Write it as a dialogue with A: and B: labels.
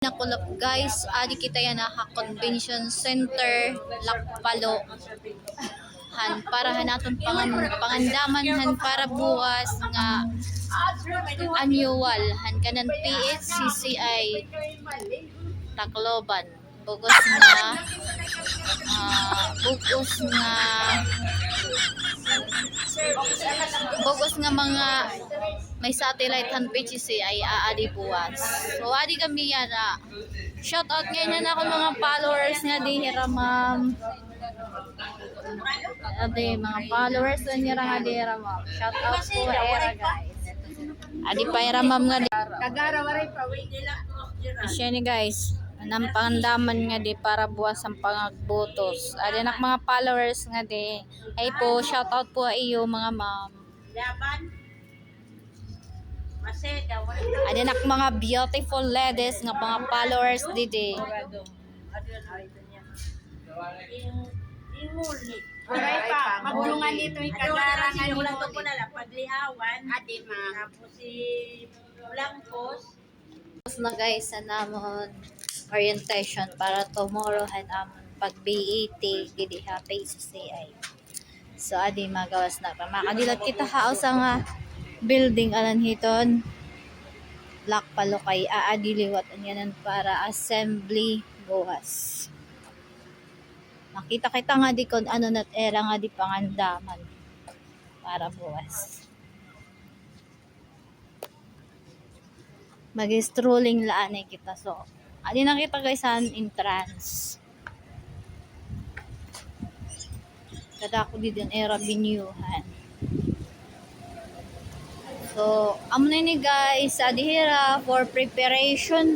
A: Nakulap guys, adi kita yan ha convention center Lakpalo han para hanaton pangandaman han para bukas nga annual han kanan PHCCI Tacloban bugos nga mga may satellite han PHCCI aadi buwas. So adi kami yan shout out ngayon na ako mga followers nga di hira ma'am. Ade mga followers na nira nga di hira ma'am. Shout out po era guys. Adi pa hira ma'am nga di.
B: Kagara waray pa way nila.
A: Siya ni guys. Nang pangandaman nga di para buwas ang pangagbotos. Adi nak mga followers nga di. Ay po shout out po iyo mga ma'am.
B: Laban. Maseda waray.
A: Adi nak mga beautiful ladies nga mga followers di.
B: Ingulit. Waray pa. Magulungan dito yung kagara nga ni
C: Ulang ko na lang paglihawan.
B: Ate ma.
C: Tapos si Blancos.
A: Tapos na guys sa namon orientation para tomorrow han amon pag BET gidi ha PHCCI. So adi magawas na pa. Makadilat kita haos nga building alan hiton. Lakpalo kay aadi liwat anyanan para assembly buwas. Makita kita nga di kon ano nat era nga di pangandaman para buwas. Mag-strolling laan kita. So, adi na kita guys sa entrance. Kada ako di din era binyuhan. So, amo na ni guys, adi hira for preparation